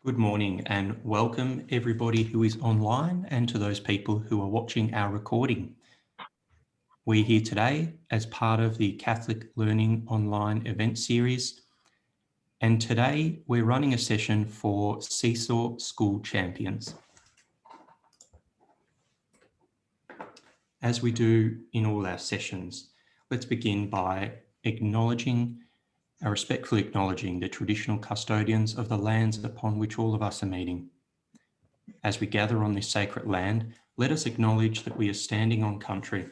Good morning and welcome everybody who is online and to those people who are watching our recording. We're here today as part of the Catholic Learning Online event series, and today we're running a session for Seesaw School Champions. As we do in all our sessions, let's begin by respectfully acknowledging the traditional custodians of the lands upon which all of us are meeting. As we gather on this sacred land, let us acknowledge that we are standing on country.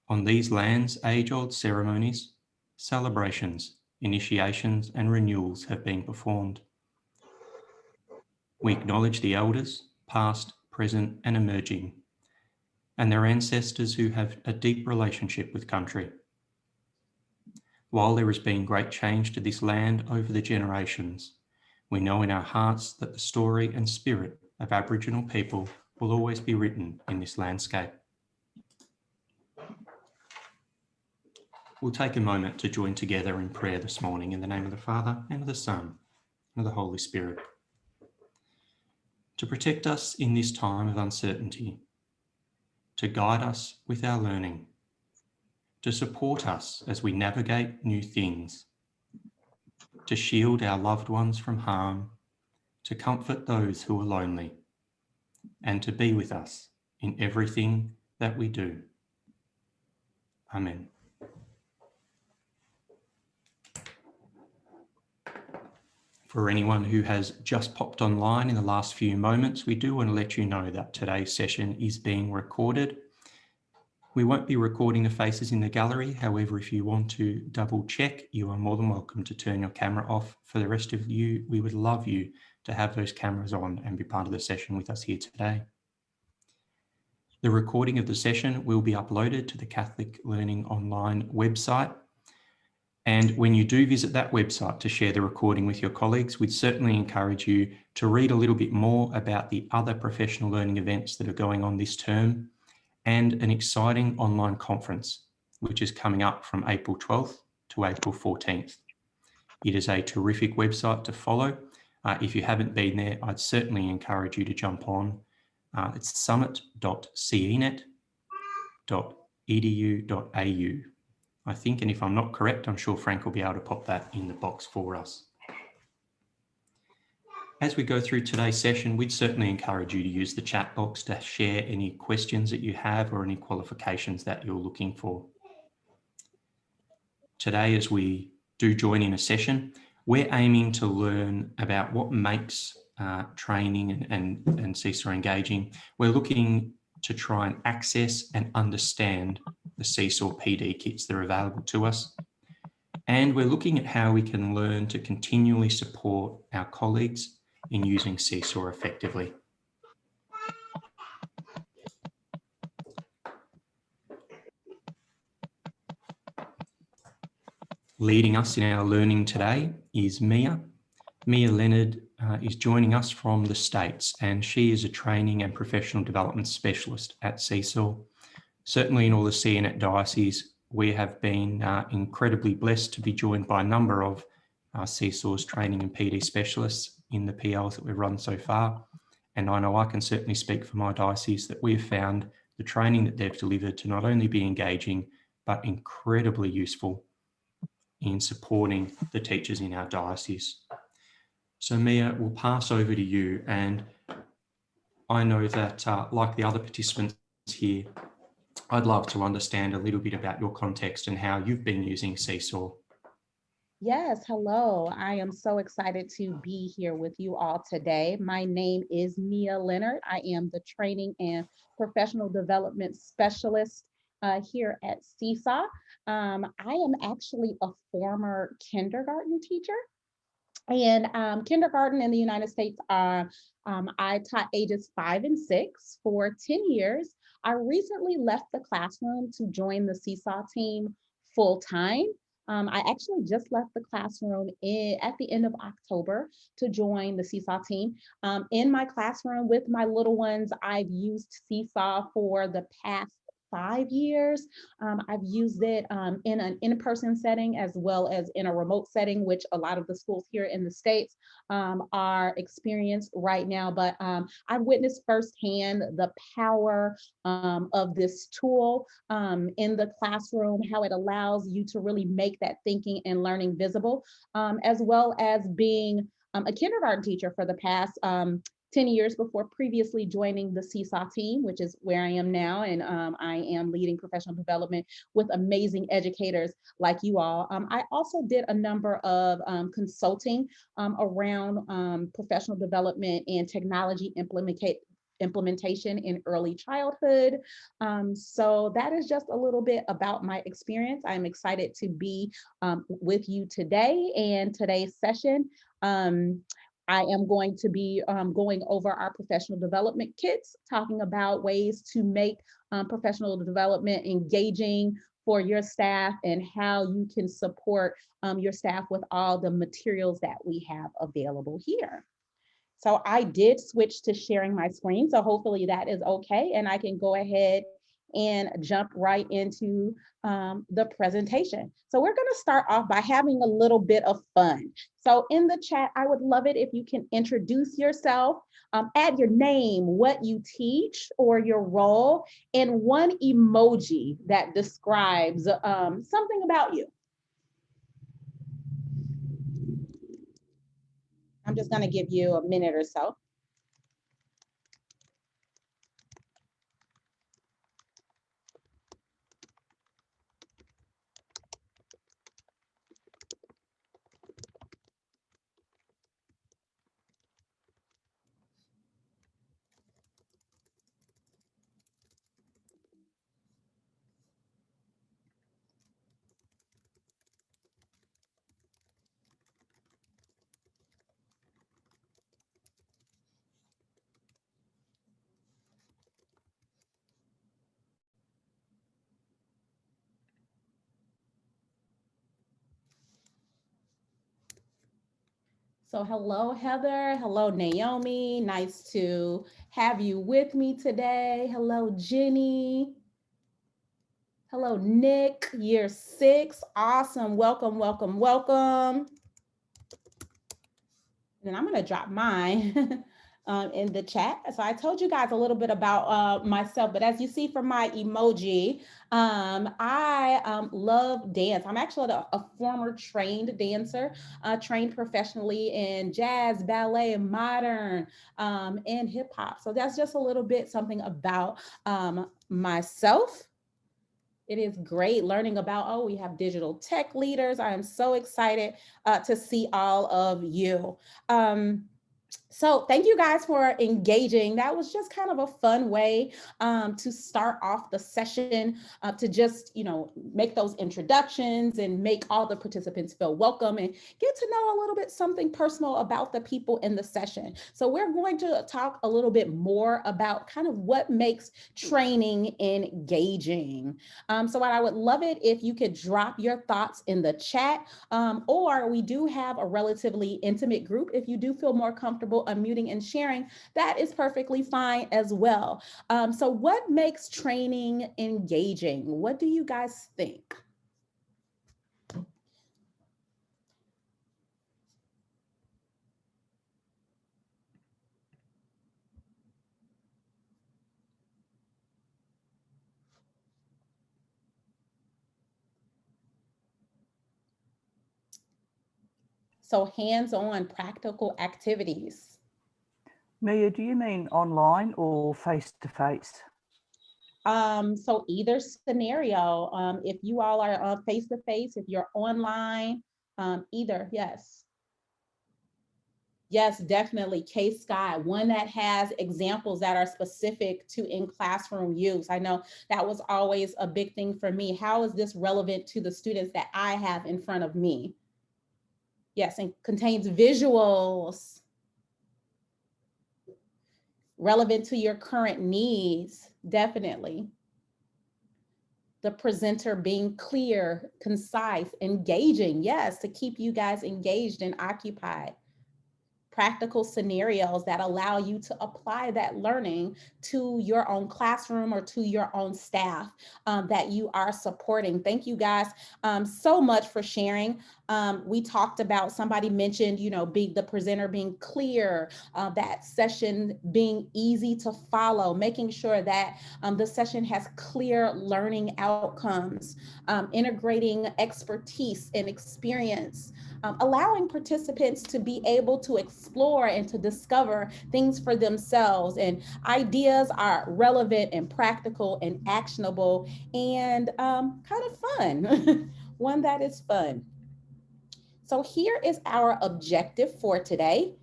On these lands, age-old ceremonies, celebrations, initiations, and renewals have been performed. We acknowledge the elders, past, present, and emerging, and their ancestors who have a deep relationship with country. While there has been great change to this land over the generations, we know in our hearts that the story and spirit of Aboriginal people will always be written in this landscape. We'll take a moment to join together in prayer this morning in the name of the Father, and of the Son, and of the Holy Spirit. To protect us in this time of uncertainty, to guide us with our learning, to support us as we navigate new things, to shield our loved ones from harm, to comfort those who are lonely, and to be with us in everything that we do. Amen. For anyone who has just popped online in the last few moments, we do want to let you know that today's session is being recorded. We won't be recording the faces in the gallery. However, if you want to double check, you are more than welcome to turn your camera off. For the rest of you, we would love you to have those cameras on and be part of the session with us here today. The recording of the session will be uploaded to the Catholic Learning Online website. And when you do visit that website to share the recording with your colleagues, we'd certainly encourage you to read a little bit more about the other professional learning events that are going on this term and an exciting online conference, which is coming up from April 12th to April 14th. It is a terrific website to follow. If you haven't been there, I'd certainly encourage you to jump on. It's summit.cenet.edu.au. I think, and if I'm not correct, I'm sure Frank will be able to pop that in the box for us. As we go through today's session, we'd certainly encourage you to use the chat box to share any questions that you have or any qualifications that you're looking for. Today, as we do join in a session, we're aiming to learn about what makes training and Seesaw engaging. We're looking to try and access and understand the Seesaw PD kits that are available to us. And we're looking at how we can learn to continually support our colleagues in using Seesaw effectively. Leading us in our learning today is Mia. Mia Leonard is joining us from the States, and she is a training and professional development specialist at Seesaw. Certainly in all the CNET dioceses, we have been incredibly blessed to be joined by a number of Seesaw's training and PD specialists in the PLs that we've run so far. And I know I can certainly speak for my diocese that we've found the training that they've delivered to not only be engaging, but incredibly useful in supporting the teachers in our diocese. So Mia, we'll pass over to you. And I know that like the other participants here, I'd love to understand a little bit about your context and how you've been using Seesaw. Yes, hello. I am so excited to be here with you all today. My name is Mia Leonard. I am the training and professional development specialist here at Seesaw. I am actually a former kindergarten teacher. And kindergarten in the United States, I taught ages 5 and 6 for 10 years. I recently left the classroom to join the Seesaw team full time. I actually just left the classroom at the end of October to join the Seesaw team. In my classroom with my little ones, I've used Seesaw for the past 5 years. I've used it in an in-person setting as well as in a remote setting, which a lot of the schools here in the States are experienced right now. But I've witnessed firsthand the power of this tool in the classroom, how it allows you to really make that thinking and learning visible, as well as being a kindergarten teacher for the past 10 years before previously joining the Seesaw team, which is where I am now. And I am leading professional development with amazing educators like you all. I also did a number of consulting around professional development and technology implementation in early childhood. So that is just a little bit about my experience. I'm excited to be with you today and today's session. I am going to be going over our professional development kits, talking about ways to make professional development engaging for your staff and how you can support your staff with all the materials that we have available here. So I did switch to sharing my screen, so hopefully that is okay, and I can go ahead and jump right into the presentation. So we're going to start off by having a little bit of fun. So in the chat, I would love it if you can introduce yourself, add your name, what you teach, or your role, and one emoji that describes something about you. I'm just going to give you a minute or so. So hello, Heather. Hello, Naomi. Nice to have you with me today. Hello, Jenny. Hello, Nick, year 6. Awesome. Welcome, welcome, welcome. And I'm going to drop mine in the chat. So I told you guys a little bit about myself, but as you see from my emoji, I love dance. I'm actually a former trained dancer, trained professionally in jazz, ballet, modern, and hip hop. So that's just a little bit something about myself. It is great learning about, oh, we have digital tech leaders. I am so excited to see all of you. So thank you guys for engaging. That was just kind of a fun way to start off the session, to just, make those introductions and make all the participants feel welcome and get to know a little bit something personal about the people in the session. So we're going to talk a little bit more about kind of what makes training engaging. So what I would love it if you could drop your thoughts in the chat, or we do have a relatively intimate group. If you do feel more comfortable unmuting and sharing, that is perfectly fine as well. So what makes training engaging? What do you guys think? So hands-on practical activities. Mia, do you mean online or face-to-face? So either scenario, if you all are face-to-face, if you're online, either, yes. Yes, definitely. K-Sky, one that has examples that are specific to in-classroom use. I know that was always a big thing for me. How is this relevant to the students that I have in front of me? Yes, and contains visuals relevant to your current needs, definitely. The presenter being clear, concise, engaging, yes, to keep you guys engaged and occupied. practical scenarios that allow you to apply that learning to your own classroom or to your own staff that you are supporting. Thank you guys so much for sharing. We talked about, somebody mentioned, being the presenter being clear, that session being easy to follow, making sure that the session has clear learning outcomes, integrating expertise and experience, allowing participants to be able to explore and to discover things for themselves. And ideas are relevant and practical and actionable and kind of fun, one that is fun. So here is our objective for today.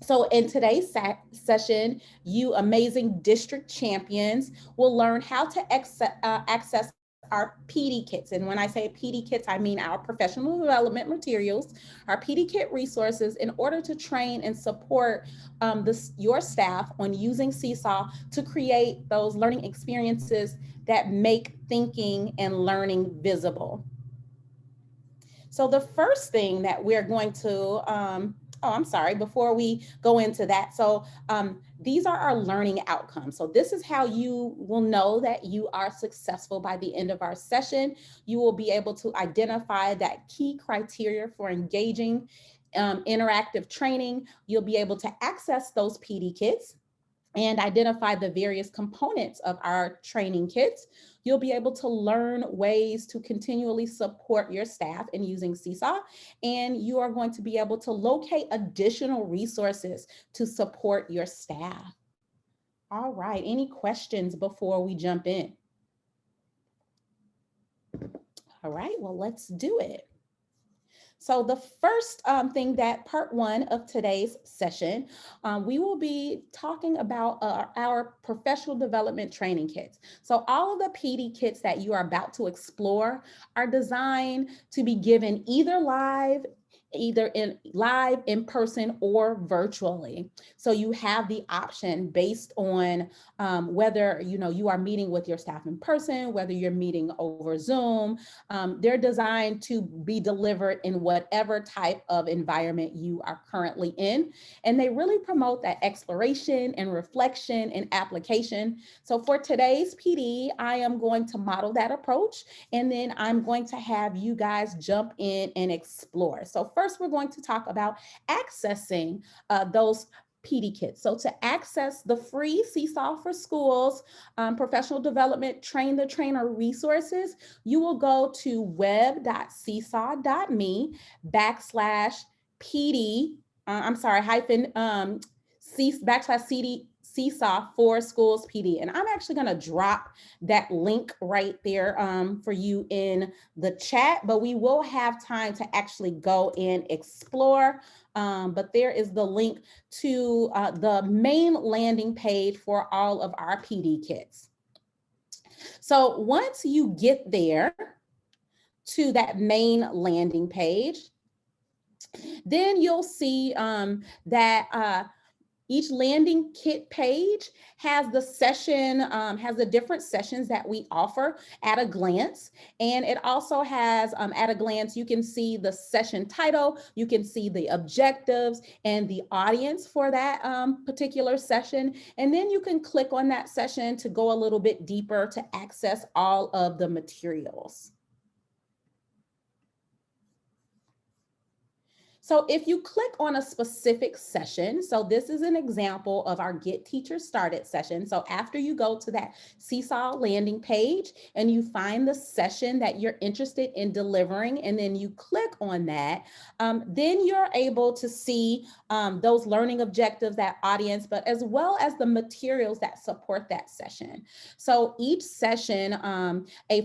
So in today's session, you amazing district champions will learn how to access our PD kits. And when I say PD kits, I mean our professional development materials, our PD kit resources, in order to train and support your staff on using Seesaw to create those learning experiences that make thinking and learning visible. So the first thing that we're going to, before we go into that. So these are our learning outcomes. So this is how you will know that you are successful by the end of our session. You will be able to identify that key criteria for engaging interactive training. You'll be able to access those PD kits and identify the various components of our training kits. You'll be able to learn ways to continually support your staff in using Seesaw, and you are going to be able to locate additional resources to support your staff. All right, any questions before we jump in? All right, well, let's do it. So the first thing, that part one of today's session, we will be talking about our professional development training kits. So all of the PD kits that you are about to explore are designed to be given either in person or virtually. So you have the option based on whether you are meeting with your staff in person, whether you're meeting over Zoom. They're designed to be delivered in whatever type of environment you are currently in. And they really promote that exploration and reflection and application. So for today's PD, I am going to model that approach, and then I'm going to have you guys jump in and explore. So first, we're going to talk about accessing those PD kits. So to access the free Seesaw for Schools professional development Train the Trainer resources, you will go to web.seesaw.me/PD, /CD Seesaw for Schools PD. And I'm actually going to drop that link right there for you in the chat, but we will have time to actually go and explore. But there is the link to the main landing page for all of our PD kits. So once you get there to that main landing page, then you'll see that each landing kit page has the session, has the different sessions that we offer at a glance. And it also has, at a glance, you can see the session title, you can see the objectives and the audience for that particular session. And then you can click on that session to go a little bit deeper to access all of the materials. So if you click on a specific session, so this is an example of our Get Teachers Started session. So after you go to that Seesaw landing page and you find the session that you're interested in delivering, and then you click on that, then you're able to see those learning objectives, that audience, but as well as the materials that support that session. So each session,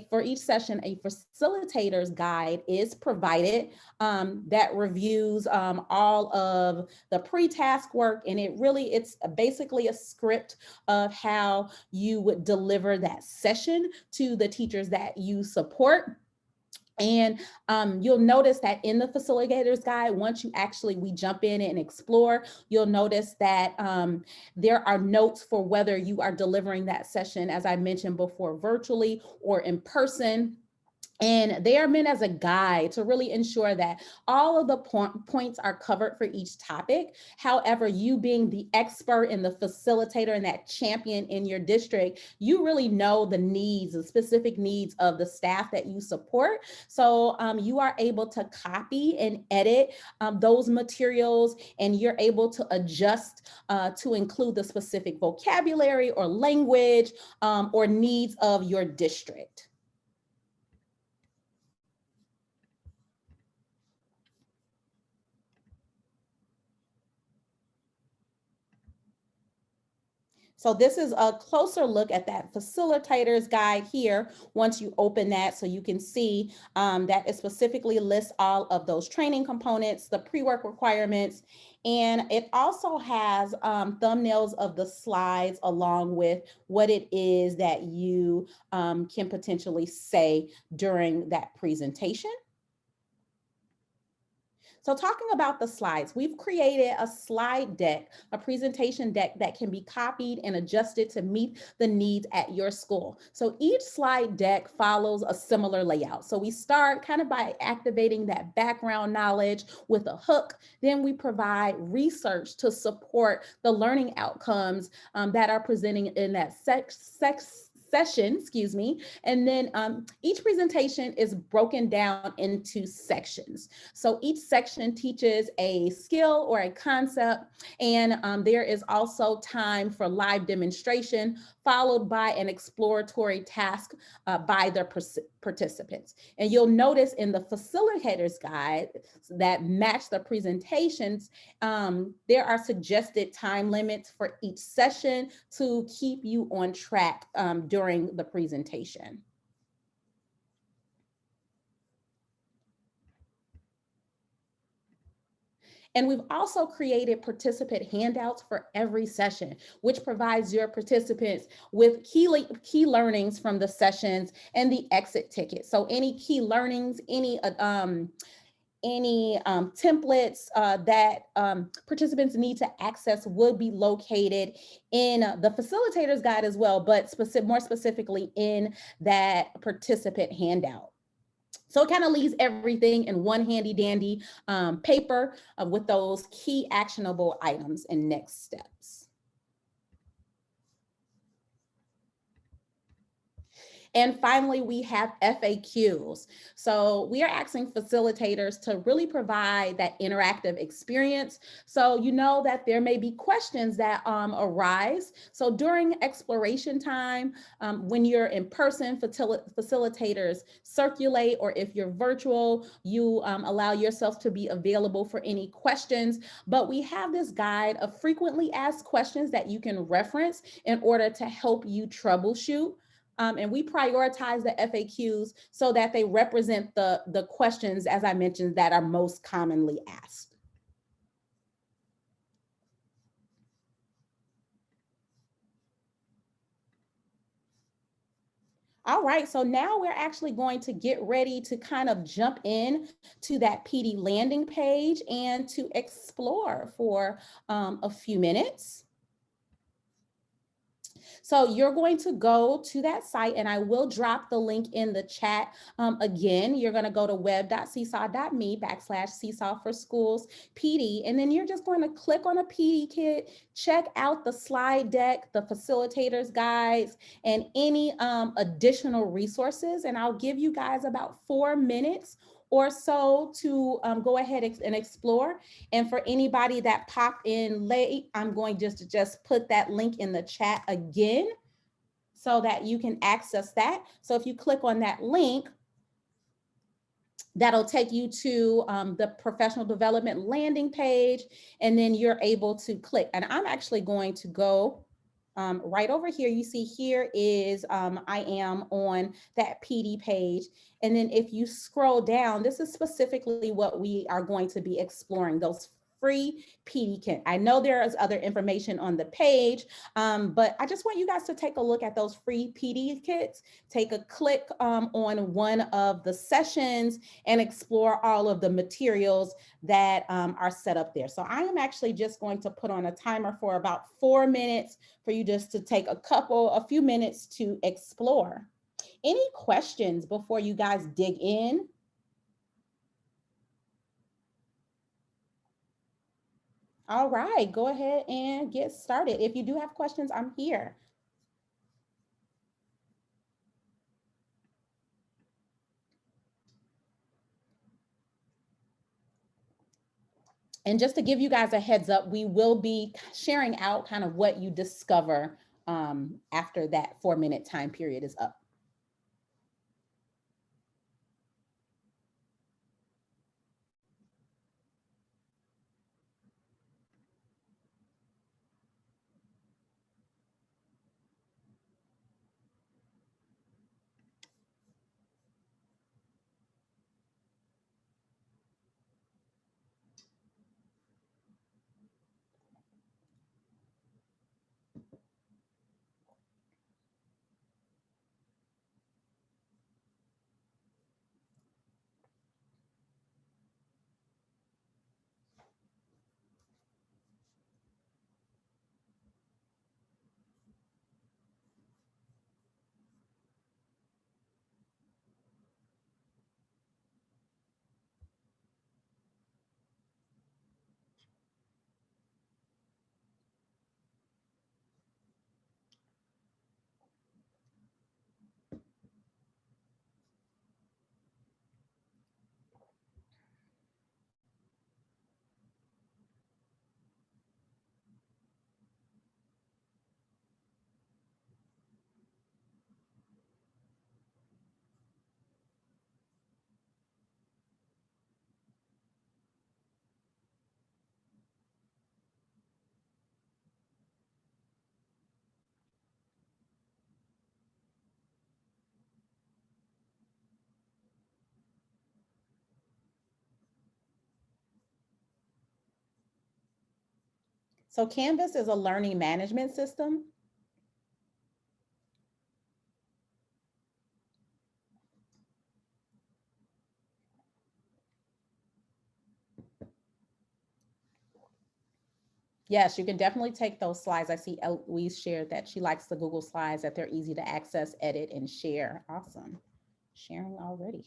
for each session, a facilitator's guide is provided that reviews all of the pre-task work, and it's basically a script of how you would deliver that session to the teachers that you support. And you'll notice that in the facilitator's guide, once we jump in and explore, you'll notice that there are notes for whether you are delivering that session, as I mentioned before, virtually or in person. And they are meant as a guide to really ensure that all of the points are covered for each topic. However, you being the expert and the facilitator and that champion in your district, you really know the needs, the specific needs of the staff that you support. So you are able to copy and edit those materials, and you're able to adjust to include the specific vocabulary or language or needs of your district. So this is a closer look at that facilitator's guide here. Once you open that, so you can see that it specifically lists all of those training components, the pre-work requirements, and it also has thumbnails of the slides along with what it is that you can potentially say during that presentation. So talking about the slides, we've created a slide deck, a presentation deck that can be copied and adjusted to meet the needs at your school. So each slide deck follows a similar layout. So we start kind of by activating that background knowledge with a hook. Then we provide research to support the learning outcomes that are presenting in that session, excuse me. And then each presentation is broken down into sections. So each section teaches a skill or a concept, and there is also time for live demonstration, followed by an exploratory task by the participants. And you'll notice in the facilitator's guide that match the presentations, there are suggested time limits for each session to keep you on track during the presentation. And we've also created participant handouts for every session, which provides your participants with key learnings from the sessions and the exit ticket. So any key learnings, any templates that participants need to access would be located in the facilitator's guide as well, but more specifically in that participant handout. So it kind of leaves everything in one handy dandy paper with those key actionable items and next steps. And finally, we have FAQs. So we are asking facilitators to really provide that interactive experience. So you know that there may be questions that arise. So during exploration time, when you're in person, facilitators circulate, or if you're virtual, you allow yourself to be available for any questions. But we have this guide of frequently asked questions that you can reference in order to help you troubleshoot. And we prioritize the FAQs so that they represent the questions, as I mentioned, that are most commonly asked. All right, so now we're actually going to get ready to kind of jump in to that PD landing page and to explore for a few minutes. So you're going to go to that site, and I will drop the link in the chat. Again, you're going to go to web.seesaw.me/Seesaw for Schools PD, and then you're just going to click on a PD kit, check out the slide deck, the facilitators guides, and any additional resources. And I'll give you guys about 4 minutes or so to go ahead and explore. And for anybody that popped in late, I'm going to just put that link in the chat again so that you can access that. So if you click on that link, that'll take you to the professional development landing page, and then you're able to click. And I'm actually going to go right over here. You see here is I am on that PD page. And then if you scroll down, this is specifically what we are going to be exploring, those free PD kit. I know there is other information on the page, but I just want you guys to take a look at those free PD kits, take a click on one of the sessions, and explore all of the materials that are set up there. So I am actually just going to put on a timer for about 4 minutes for you just to take a few minutes to explore. Any questions before you guys dig in? All right, go ahead and get started. If you do have questions, I'm here. And just to give you guys a heads up, we will be sharing out kind of what you discover after that 4-minute time period is up. So Canvas is a learning management system. Yes, you can definitely take those slides. I see Eloise shared that she likes the Google Slides, that they're easy to access, edit, and share. Awesome. Sharing already.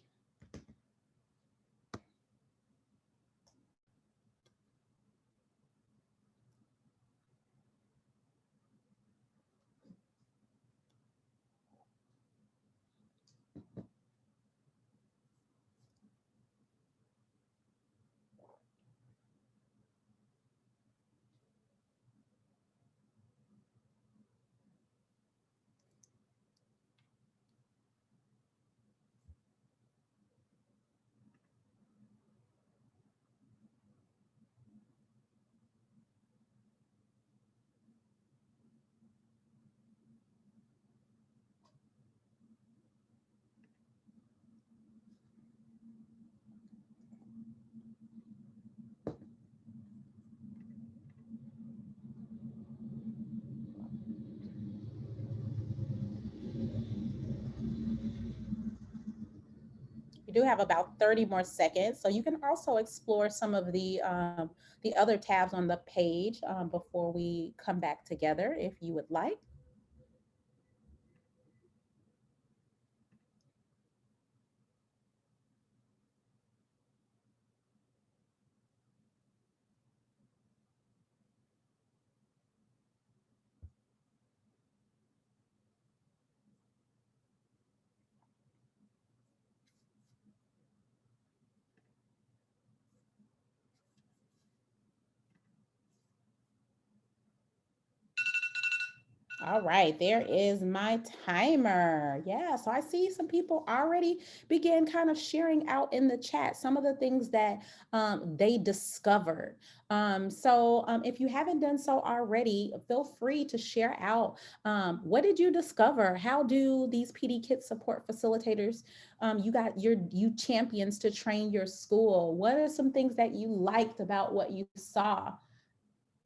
You do have about 30 more seconds, so you can also explore some of the other tabs on the page before we come back together if you would like. All right, there is my timer. Yeah, so I see some people already begin kind of sharing out in the chat some of the things that they discovered. If you haven't done so already, feel free to share out. What did you discover? How do these PD Kit support facilitators, you champions to train your school? What are some things that you liked about what you saw?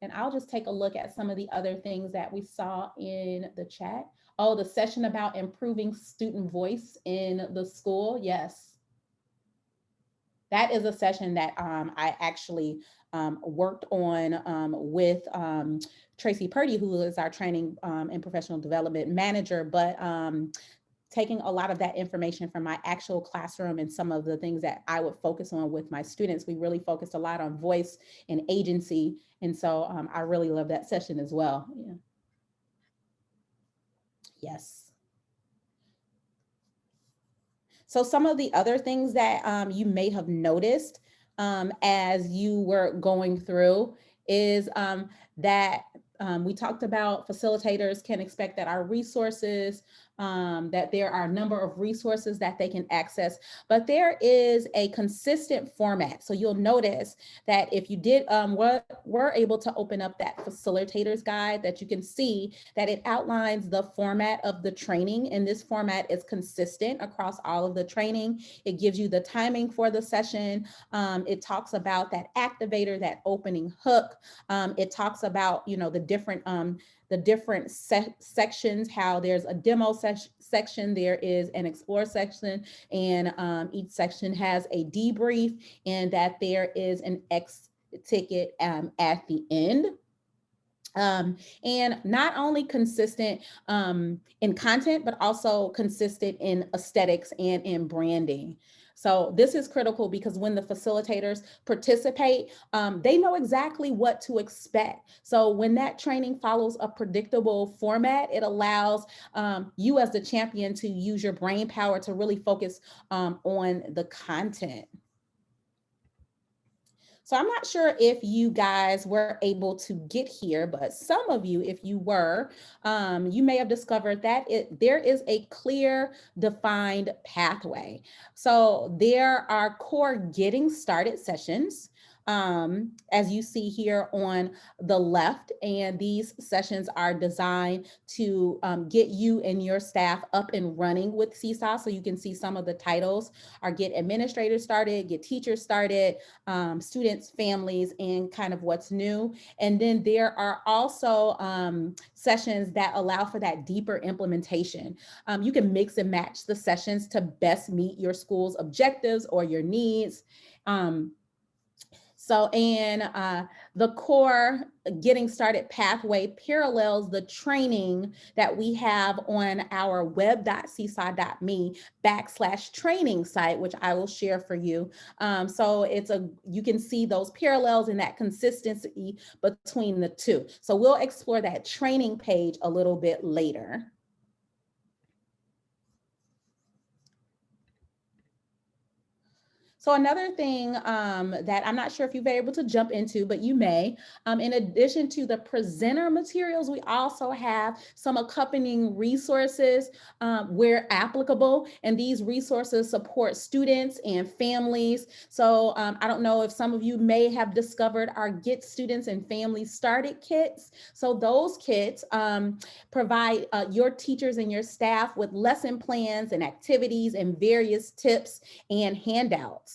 And I'll just take a look at some of the other things that we saw in the chat. Oh, the session about improving student voice in the school. Yes. That is a session that I actually worked on with Tracy Purdy, who is our training and professional development manager. But taking a lot of that information from my actual classroom and some of the things that I would focus on with my students. We really focused a lot on voice and agency. And so I really love that session as well. Yeah. Yes. So some of the other things that you may have noticed as you were going through is that we talked about facilitators can expect that our resources, that there are a number of resources that they can access, but there is a consistent format. So you'll notice that if you did, were able to open up that facilitator's guide, that you can see that it outlines the format of the training, and this format is consistent across all of the training. It gives you the timing for the session. It talks about that activator, that opening hook. It talks about, you know, the different sections, how there's a demo section, there is an explore section, and each section has a debrief, and that there is an X ticket at the end. And not only consistent in content, but also consistent in aesthetics and in branding. So this is critical because when the facilitators participate, they know exactly what to expect. So when that training follows a predictable format, it allows you as the champion to use your brain power to really focus on the content. So I'm not sure if you guys were able to get here, but some of you, if you were, you may have discovered that there is a clear, defined pathway. So there are core getting started sessions, as you see here on the left, and these sessions are designed to get you and your staff up and running with Seesaw. So you can see some of the titles are get administrators started, get teachers started, students, families, and kind of what's new. And then there are also sessions that allow for that deeper implementation. You can mix and match the sessions to best meet your school's objectives or your needs. The core getting started pathway parallels the training that we have on our web.seesaw.me/training site, which I will share for you. So you can see those parallels and that consistency between the two. So we'll explore that training page a little bit later. So another thing that I'm not sure if you've been able to jump into, but you may, in addition to the presenter materials, we also have some accompanying resources where applicable, and these resources support students and families. So I don't know if some of you may have discovered our Get Students and Families Started kits. So those kits provide your teachers and your staff with lesson plans and activities and various tips and handouts.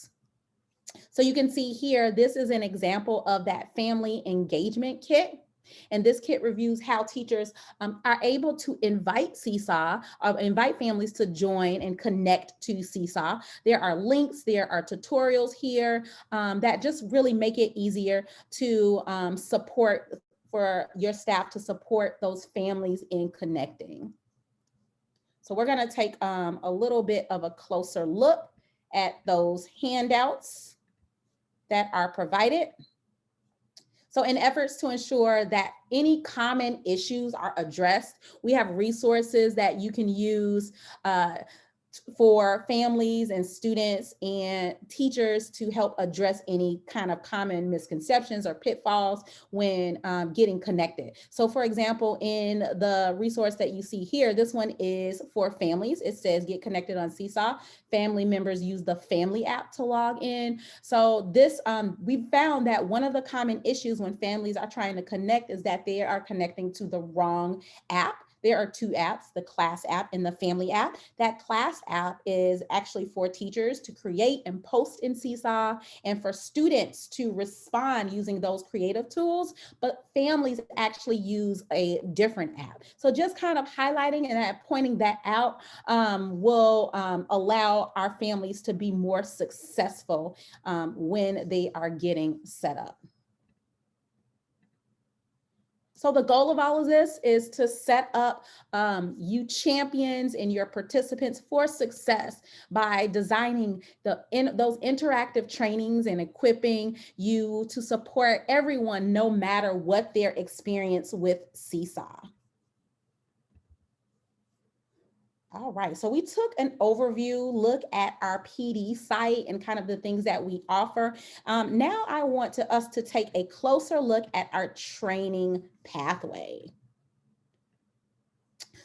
So you can see here, this is an example of that family engagement kit. And this kit reviews how teachers are able to invite Seesaw, invite families to join and connect to Seesaw. There are links, there are tutorials here that just really make it easier to support, for your staff to support those families in connecting. So we're gonna take a little bit of a closer look at those handouts that are provided. So in efforts to ensure that any common issues are addressed, we have resources that you can use for families and students and teachers to help address any kind of common misconceptions or pitfalls when getting connected. So for example, in the resource that you see here, this one is for families. It says get connected on Seesaw. Family members use the family app to log in. So this, we found that one of the common issues when families are trying to connect is that they are connecting to the wrong app. There are two apps, the class app and the family app. That class app is actually for teachers to create and post in Seesaw and for students to respond using those creative tools, but families actually use a different app. So just kind of highlighting and pointing that out will allow our families to be more successful when they are getting set up. So the goal of all of this is to set up you champions and your participants for success by designing those interactive trainings and equipping you to support everyone no matter what their experience with Seesaw. All right, so we took an overview look at our PD site and kind of the things that we offer. Now I want us to take a closer look at our training pathway.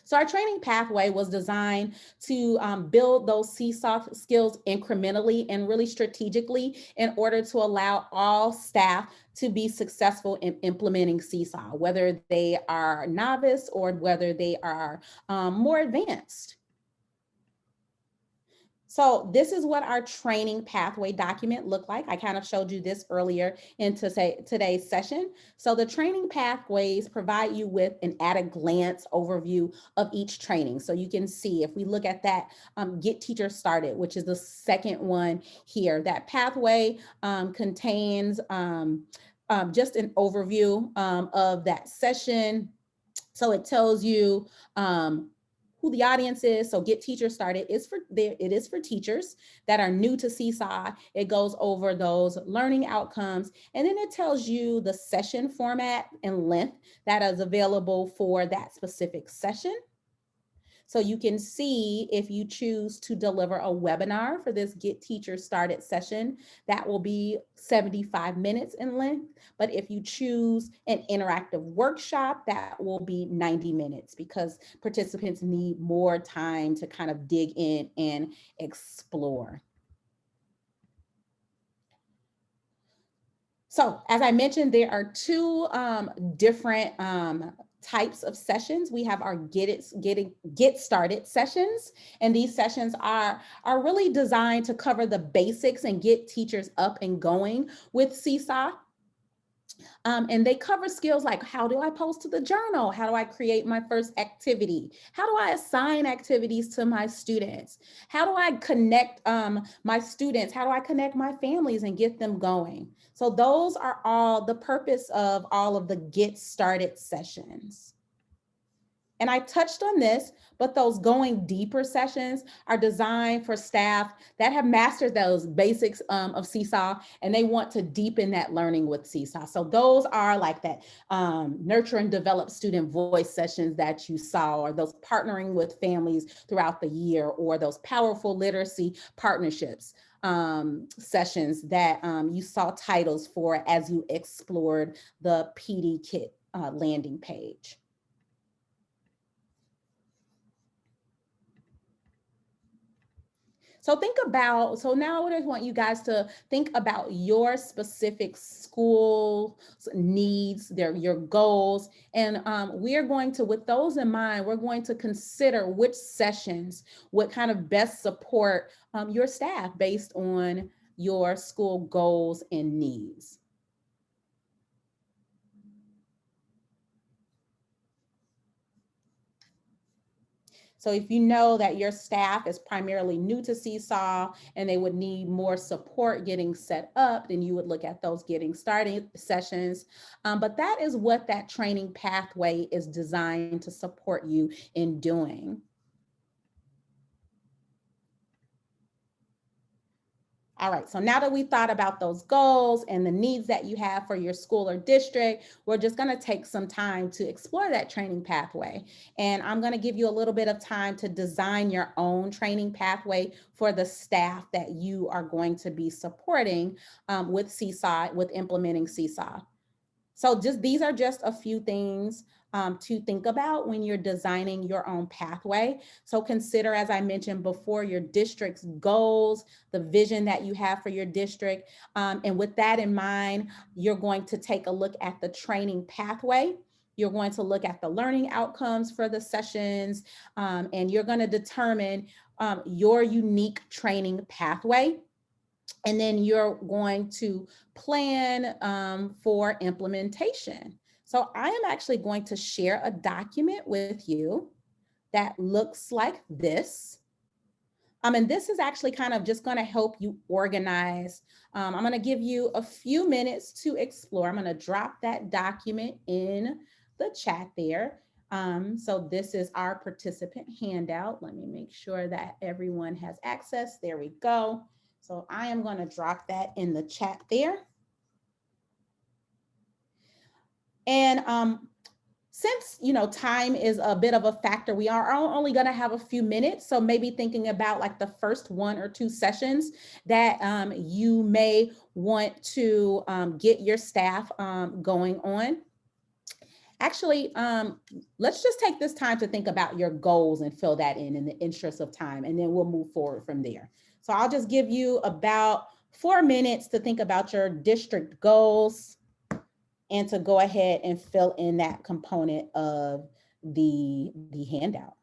So our training pathway was designed to build those Seesaw skills incrementally and really strategically in order to allow all staff to be successful in implementing Seesaw, whether they are novice or whether they are more advanced. So this is what our training pathway document looked like. I kind of showed you this earlier in today's session. So the training pathways provide you with an at-a-glance overview of each training. So you can see, if we look at that, Get Teacher Started, which is the second one here, that pathway contains just an overview of that session. So it tells you who the audience is. So Get Teacher Started it is for teachers that are new to Seesaw. It goes over those learning outcomes, and then it tells you the session format and length that is available for that specific session. So you can see, if you choose to deliver a webinar for this Get Teacher Started session, that will be 75 minutes in length. But if you choose an interactive workshop, that will be 90 minutes because participants need more time to kind of dig in and explore. So as I mentioned, there are two different types of sessions. We have our Get Started sessions, and these sessions are really designed to cover the basics and get teachers up and going with Seesaw. And they cover skills like, how do I post to the journal? How do I create my first activity? How do I assign activities to my students? How do I connect my students? How do I connect my families and get them going? So those are all the purpose of all of the Get Started sessions. And I touched on this, but those going deeper sessions are designed for staff that have mastered those basics of Seesaw, and they want to deepen that learning with Seesaw. So those are like that nurture and develop student voice sessions that you saw, or those partnering with families throughout the year, or those powerful literacy partnerships sessions that you saw titles for as you explored the PD Kit landing page. So now I want you guys to think about your specific school needs, your goals, and we're going to, with those in mind, we're going to consider which sessions would kind of best support your staff based on your school goals and needs. So if you know that your staff is primarily new to Seesaw and they would need more support getting set up, then you would look at those getting started sessions. But that is what that training pathway is designed to support you in doing. All right, so now that we thought about those goals and the needs that you have for your school or district, we're just gonna take some time to explore that training pathway. And I'm gonna give you a little bit of time to design your own training pathway for the staff that you are going to be supporting with Seesaw, with implementing Seesaw. So these are just a few things to think about when you're designing your own pathway. So consider, as I mentioned before, your district's goals, the vision that you have for your district. And with that in mind, you're going to take a look at the training pathway. You're going to look at the learning outcomes for the sessions, and you're going to determine your unique training pathway. And then you're going to plan for implementation. So I am actually going to share a document with you that looks like this. And this is actually kind of just going to help you organize. I'm going to give you a few minutes to explore. I'm going to drop that document in the chat there. So this is our participant handout. Let me make sure that everyone has access. There we go. So I am going to drop that in the chat there. And since, you know, time is a bit of a factor, we are only going to have a few minutes. So maybe thinking about like the first 1 or 2 sessions that you may want to get your staff going on. Actually, let's just take this time to think about your goals and fill that in the interest of time, and then we'll move forward from there. So I'll just give you about 4 minutes to think about your district goals and to go ahead and fill in that component of the handout.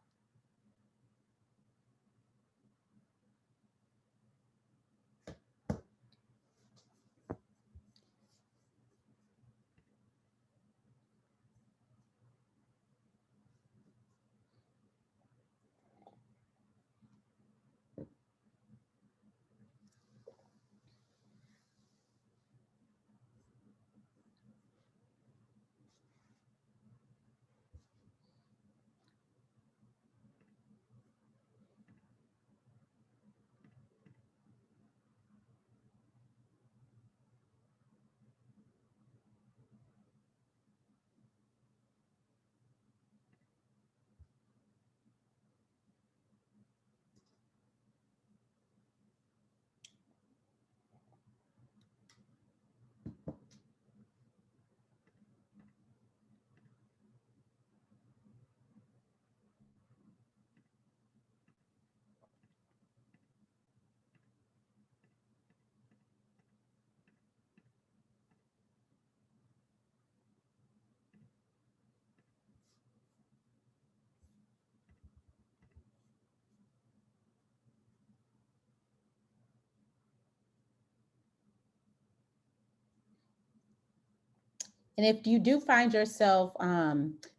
And if you do find yourself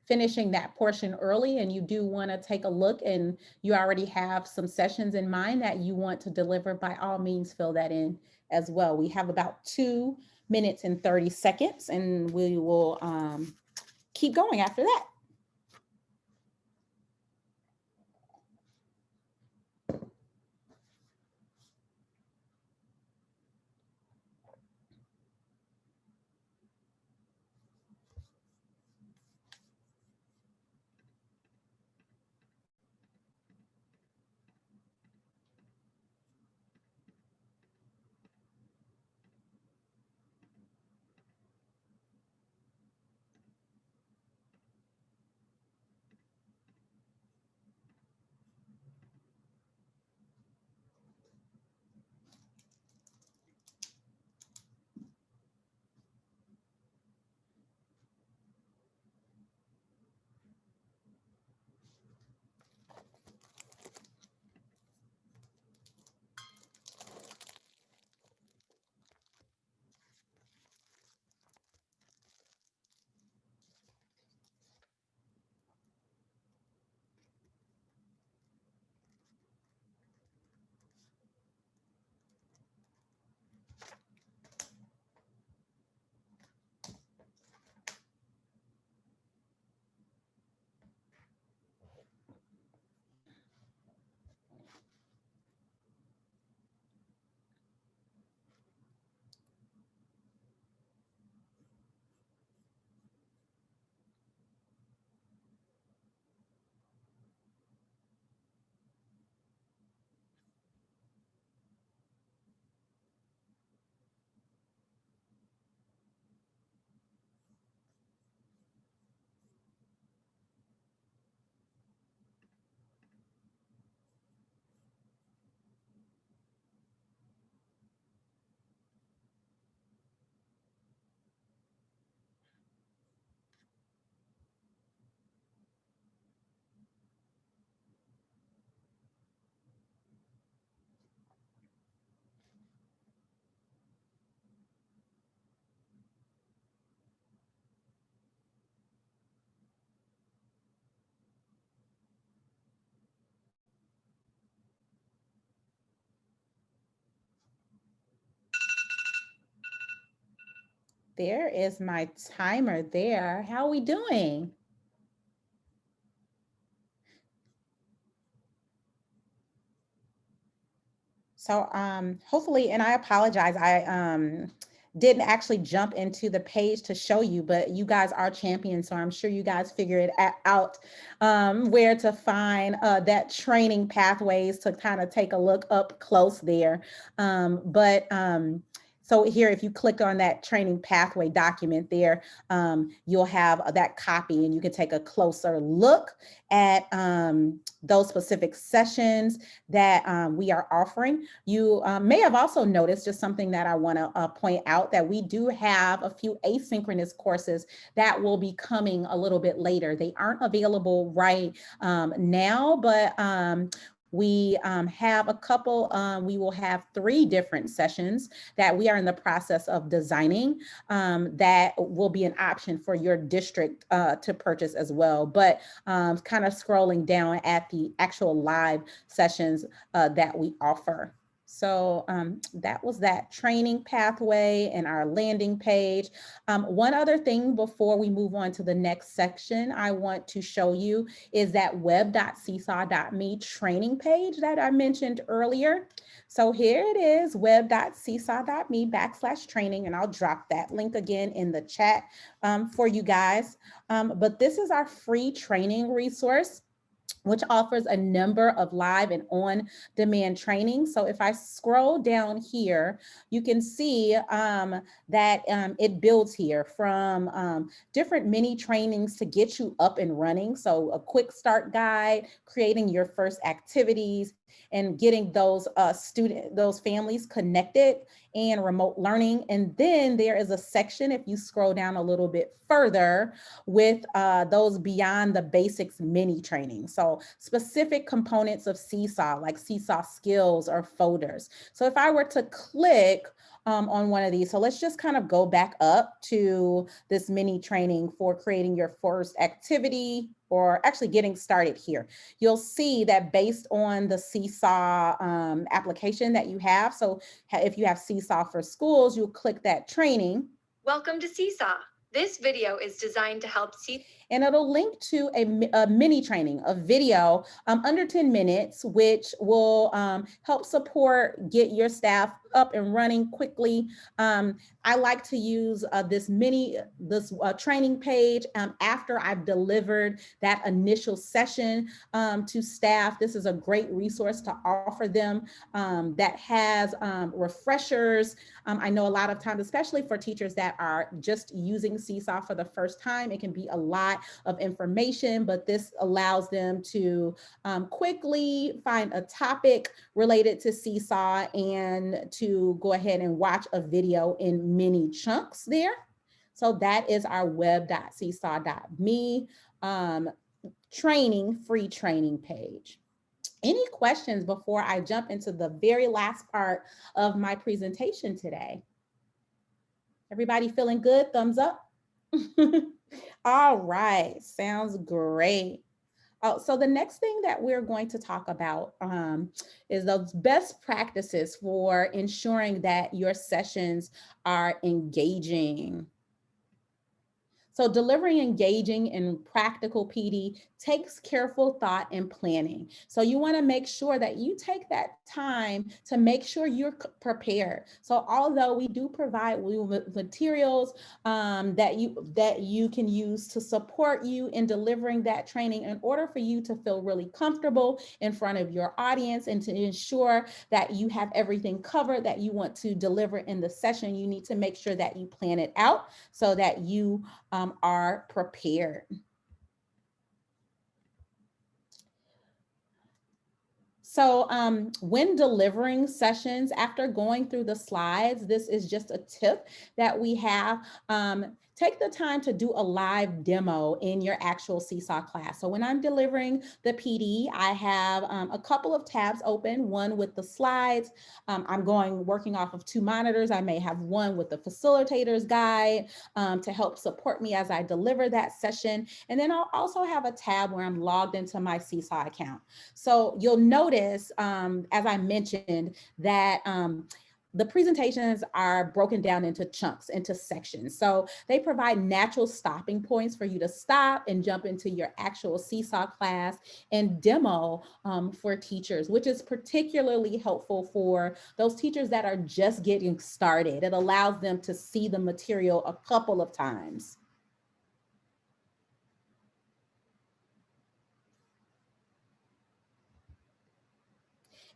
finishing that portion early and you do want to take a look and you already have some sessions in mind that you want to deliver, by all means, fill that in as well. We have about 2 minutes and 30 seconds, and we will keep going after that. There is my timer there. How are we doing? So hopefully, and I apologize, I didn't actually jump into the page to show you, but you guys are champions, so I'm sure you guys figure it out where to find that training pathways to kind of take a look up close there. So here, if you click on that training pathway document there, you'll have that copy and you can take a closer look at those specific sessions that we are offering. You may have also noticed just something that I want to point out, that we do have a few asynchronous courses that will be coming a little bit later. They aren't available right now, but we have a couple, we will have 3 different sessions that we are in the process of designing that will be an option for your district to purchase as well. But kind of scrolling down at the actual live sessions that we offer. So that was that training pathway and our landing page. One other thing before we move on to the next section I want to show you is that web.seesaw.me training page that I mentioned earlier. So here it is, web.seesaw.me/training, and I'll drop that link again in the chat for you guys. But this is our free training resource, which offers a number of live and on-demand training. So if I scroll down here, you can see that it builds here from different mini trainings to get you up and running. So a quick start guide, creating your first activities, and getting those those families connected and remote learning. And then there is a section, if you scroll down a little bit further, with those beyond the basics mini training. So specific components of Seesaw, like Seesaw skills or folders. So if I were to click on one of these, so let's just kind of go back up to this mini training for creating your first activity, or actually getting started here. You'll see that based on the Seesaw application that you have, so if you have Seesaw for Schools, you'll click that training. Welcome to Seesaw. This video is designed to help and it'll link to a mini training, a video under 10 minutes, which will help support, get your staff up and running quickly. I like to use this training page after I've delivered that initial session to staff. This is a great resource to offer them that has refreshers. I know a lot of times, especially for teachers that are just using Seesaw for the first time, it can be a lot of information, but this allows them to quickly find a topic related to Seesaw and to go ahead and watch a video in mini chunks there. So that is our web.seesaw.me free training page. Any questions before I jump into the very last part of my presentation today? Everybody feeling good? Thumbs up. All right, sounds great. Oh, so the next thing that we're going to talk about is those best practices for ensuring that your sessions are engaging. So delivering engaging and practical PD takes careful thought and planning. So you want to make sure that you take that time to make sure you're prepared. So although we do provide materials that you can use to support you in delivering that training, in order for you to feel really comfortable in front of your audience and to ensure that you have everything covered that you want to deliver in the session, you need to make sure that you plan it out so that you are prepared. So when delivering sessions, after going through the slides, this is just a tip that we have. Take the time to do a live demo in your actual Seesaw class. So when I'm delivering the PD, I have a couple of tabs open, one with the slides. I'm working off of 2 monitors. I may have one with the facilitator's guide to help support me as I deliver that session. And then I'll also have a tab where I'm logged into my Seesaw account. So you'll notice, as I mentioned, that the presentations are broken down into chunks, into sections. So they provide natural stopping points for you to stop and jump into your actual Seesaw class and demo for teachers, which is particularly helpful for those teachers that are just getting started. It allows them to see the material a couple of times.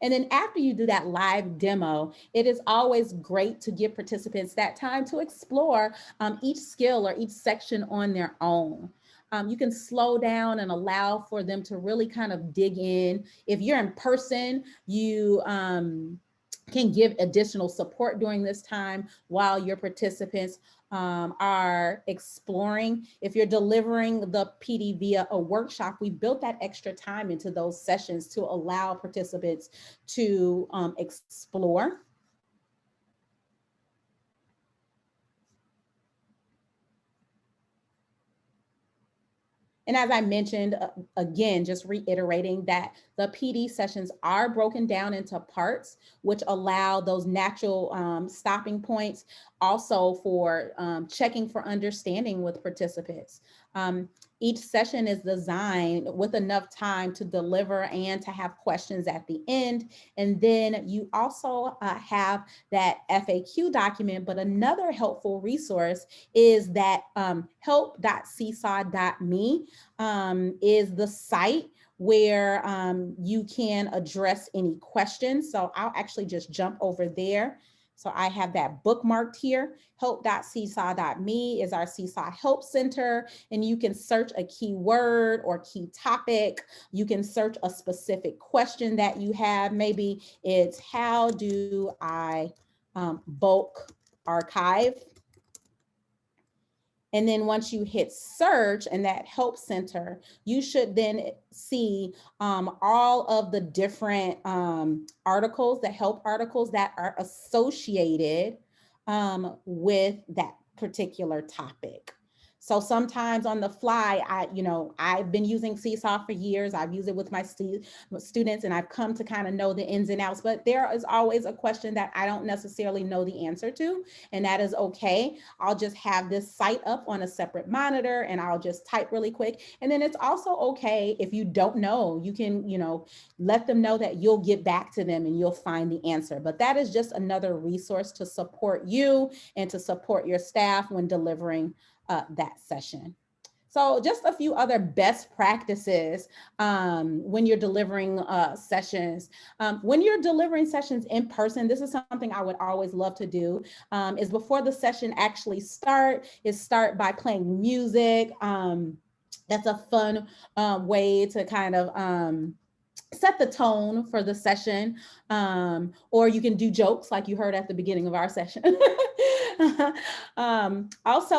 And then after you do that live demo, it is always great to give participants that time to explore each skill or each section on their own. You can slow down and allow for them to really kind of dig in. If you're in person, you can give additional support during this time while your participants are exploring. If you're delivering the PD via a workshop, we built that extra time into those sessions to allow participants to explore. And as I mentioned, again, just reiterating that the PD sessions are broken down into parts, which allow those natural stopping points, also for checking for understanding with participants. Each session is designed with enough time to deliver and to have questions at the end. And then you also have that FAQ document, but another helpful resource is that help.seesaw.me is the site where you can address any questions. So I'll actually just jump over there. So I have that bookmarked here. Help.seesaw.me is our Seesaw Help Center, and you can search a keyword or key topic. You can search a specific question that you have. Maybe it's how do I bulk archive? And then once you hit search in that help center, you should then see all of the different articles, the help articles that are associated with that particular topic. So sometimes on the fly, I've been using Seesaw for years. I've used it with my students, and I've come to kind of know the ins and outs, but there is always a question that I don't necessarily know the answer to, and that is okay. I'll just have this site up on a separate monitor and I'll just type really quick. And then it's also okay if you don't know, you can, let them know that you'll get back to them and you'll find the answer. But that is just another resource to support you and to support your staff when delivering that session. So just a few other best practices when you're delivering sessions. When you're delivering sessions in person, this is something I would always love to do, is before the session actually start by playing music. That's a fun way to kind of set the tone for the session, or you can do jokes like you heard at the beginning of our session. Also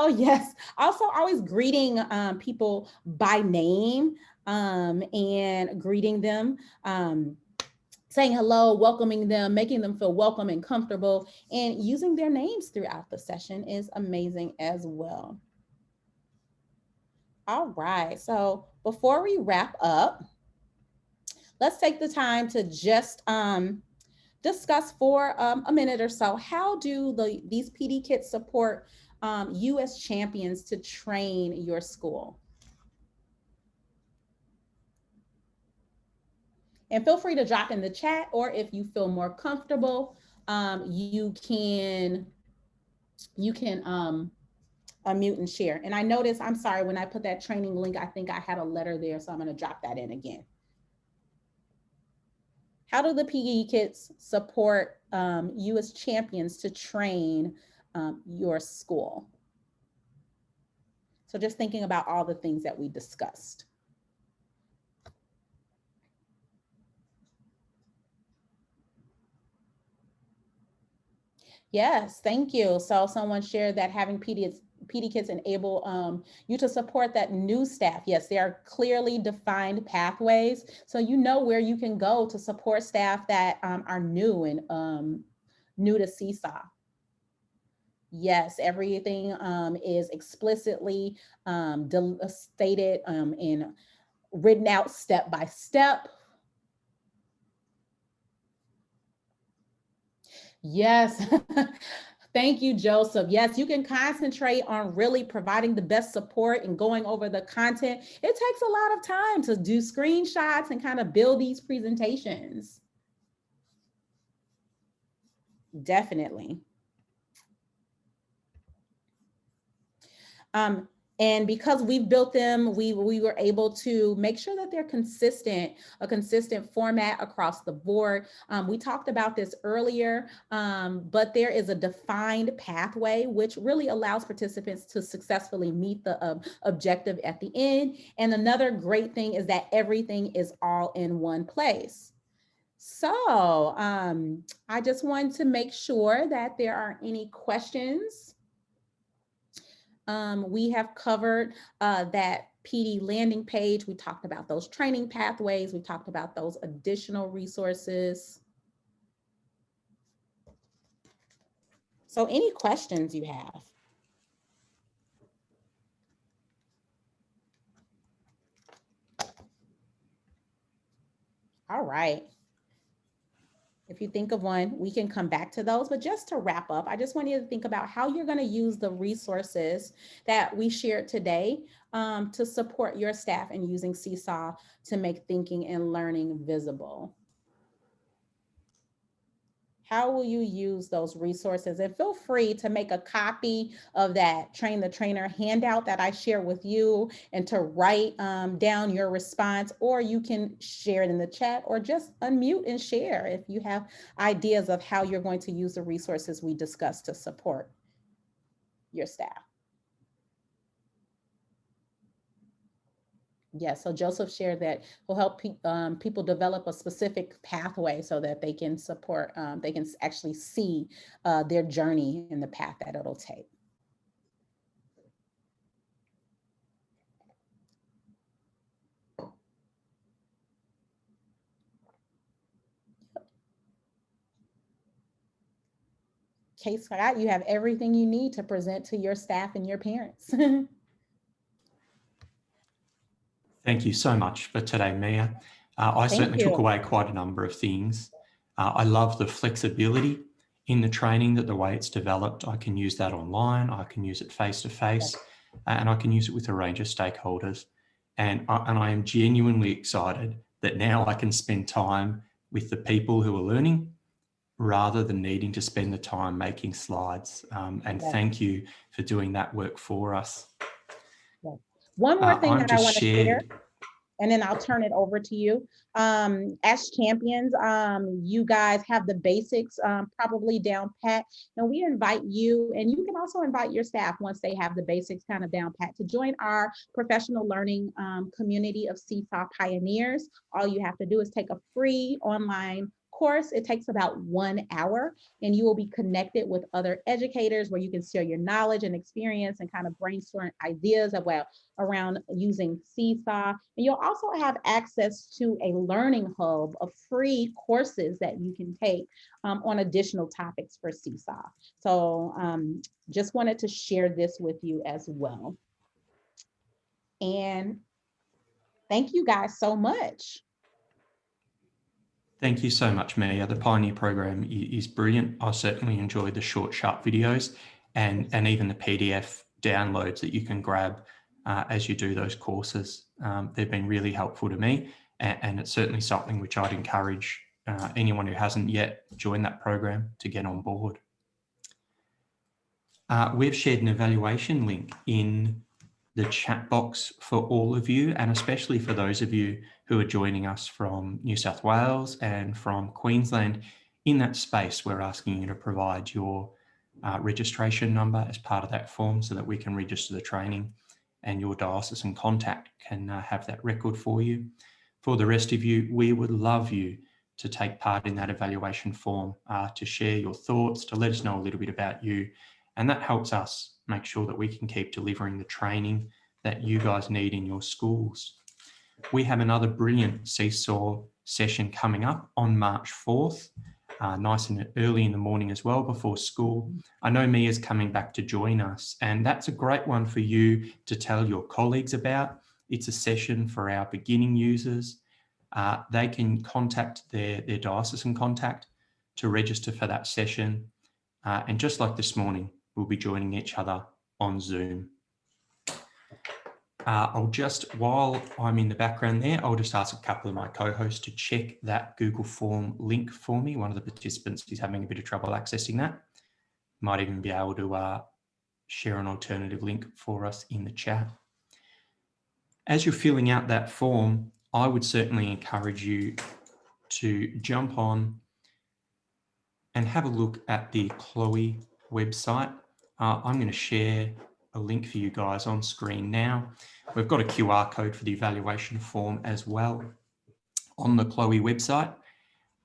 always greeting people by name and greeting them, saying hello, welcoming them, making them feel welcome and comfortable, and using their names throughout the session is amazing as well. All right, so before we wrap up, let's take the time to just discuss for a minute or so, how do these PD kits support you as champions to train your school? And feel free to drop in the chat, or if you feel more comfortable, you can unmute and share. And I noticed, I'm sorry, when I put that training link, I think I had a letter there, so I'm going to drop that in again. How do the PD kits support you as champions to train your school? So just thinking about all the things that we discussed. Yes, thank you. So someone shared that having PD kits enable you to support that new staff. Yes, there are clearly defined pathways. So you know where you can go to support staff that are new and new to Seesaw. Yes, everything is explicitly stated and written out step by step. Yes. Thank you, Joseph. Yes, you can concentrate on really providing the best support and going over the content. It takes a lot of time to do screenshots and kind of build these presentations. Definitely. And because we've built them, we were able to make sure that they're consistent, a consistent format across the board. We talked about this earlier, but there is a defined pathway, which really allows participants to successfully meet the objective at the end. And another great thing is that everything is all in one place. So I just wanted to make sure that there aren't any questions. We have covered that PD landing page. We talked about those training pathways. We talked about those additional resources. So any questions you have? All right. If you think of one, we can come back to those. But just to wrap up, I just want you to think about how you're going to use the resources that we shared today to support your staff in using Seesaw to make thinking and learning visible. How will you use those resources? And feel free to make a copy of that Train the Trainer handout that I share with you and to write down your response, or you can share it in the chat or just unmute and share if you have ideas of how you're going to use the resources we discussed to support your staff. Yes, so Joseph shared that will help people develop a specific pathway so that they can support, they can actually see their journey and the path that it'll take. Okay, Scott, you have everything you need to present to your staff and your parents. Thank you so much for today, Mia. I certainly took away quite a number of things. I love the flexibility in the training, that the way it's developed, I can use that online, I can use it face-to-face, and I can use it with a range of stakeholders. And I am genuinely excited that now I can spend time with the people who are learning rather than needing to spend the time making slides. And thank you for doing that work for us. One more thing that I want to share, and then I'll turn it over to you. As champions, you guys have the basics probably down pat, and we invite you, and you can also invite your staff once they have the basics kind of down pat to join our professional learning community of Seesaw Pioneers. All you have to do is take a free online course. It takes about 1 hour, and you will be connected with other educators where you can share your knowledge and experience and kind of brainstorm ideas around using Seesaw. And you'll also have access to a learning hub of free courses that you can take on additional topics for Seesaw. So just wanted to share this with you as well. And thank you guys so much. Thank you so much, Mia. The Pioneer program is brilliant. I certainly enjoyed the short, sharp videos and even the PDF downloads that you can grab as you do those courses. They've been really helpful to me, and it's certainly something which I'd encourage anyone who hasn't yet joined that program to get on board. We've shared an evaluation link in the chat box for all of you, and especially for those of you who are joining us from New South Wales and from Queensland. In that space, we're asking you to provide your registration number as part of that form so that we can register the training, and your diocesan contact can have that record for you. For the rest of you, we would love you to take part in that evaluation form, to share your thoughts, to let us know a little bit about you. And that helps us make sure that we can keep delivering the training that you guys need in your schools. We have another brilliant Seesaw session coming up on March 4th, nice and early in the morning as well, before school. I know Mia's coming back to join us, and that's a great one for you to tell your colleagues about. It's a session for our beginning users. They can contact their diocesan contact to register for that session. And just like this morning, we'll be joining each other on Zoom. While I'm in the background there, I'll just ask a couple of my co-hosts to check that Google form link for me. One of the participants is having a bit of trouble accessing that. Might even be able to share an alternative link for us in the chat. As you're filling out that form, I would certainly encourage you to jump on and have a look at the Chloe website. I'm going to share a link for you guys on screen now. We've got a QR code for the evaluation form as well on the Chloe website.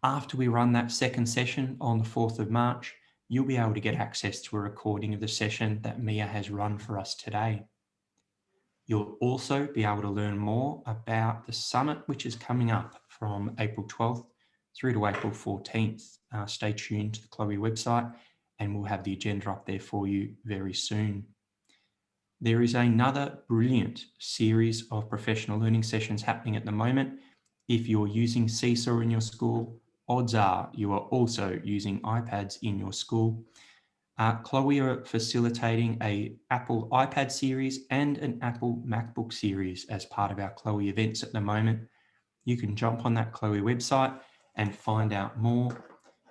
After we run that second session on the 4th of March, you'll be able to get access to a recording of the session that Mia has run for us today. You'll also be able to learn more about the summit, which is coming up from April 12th through to April 14th. Stay tuned to the Chloe website and we'll have the agenda up there for you very soon. There is another brilliant series of professional learning sessions happening at the moment. If you're using Seesaw in your school, odds are you are also using iPads in your school. Chloe are facilitating an Apple iPad series and an Apple MacBook series as part of our Chloe events at the moment. You can jump on that Chloe website and find out more.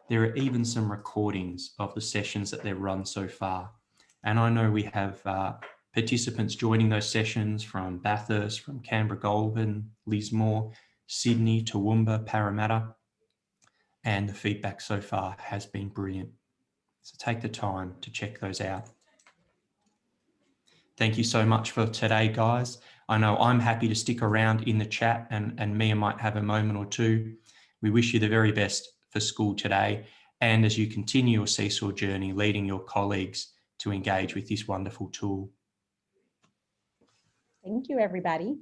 There are even some recordings of the sessions that they've run so far. And I know we have participants joining those sessions from Bathurst, from Canberra Goulburn, Lismore, Sydney, Toowoomba, Parramatta, and the feedback so far has been brilliant. So take the time to check those out. Thank you so much for today, guys. I know I'm happy to stick around in the chat and Mia might have a moment or two. We wish you the very best for school today. And as you continue your Seesaw journey, leading your colleagues to engage with this wonderful tool. Thank you, everybody.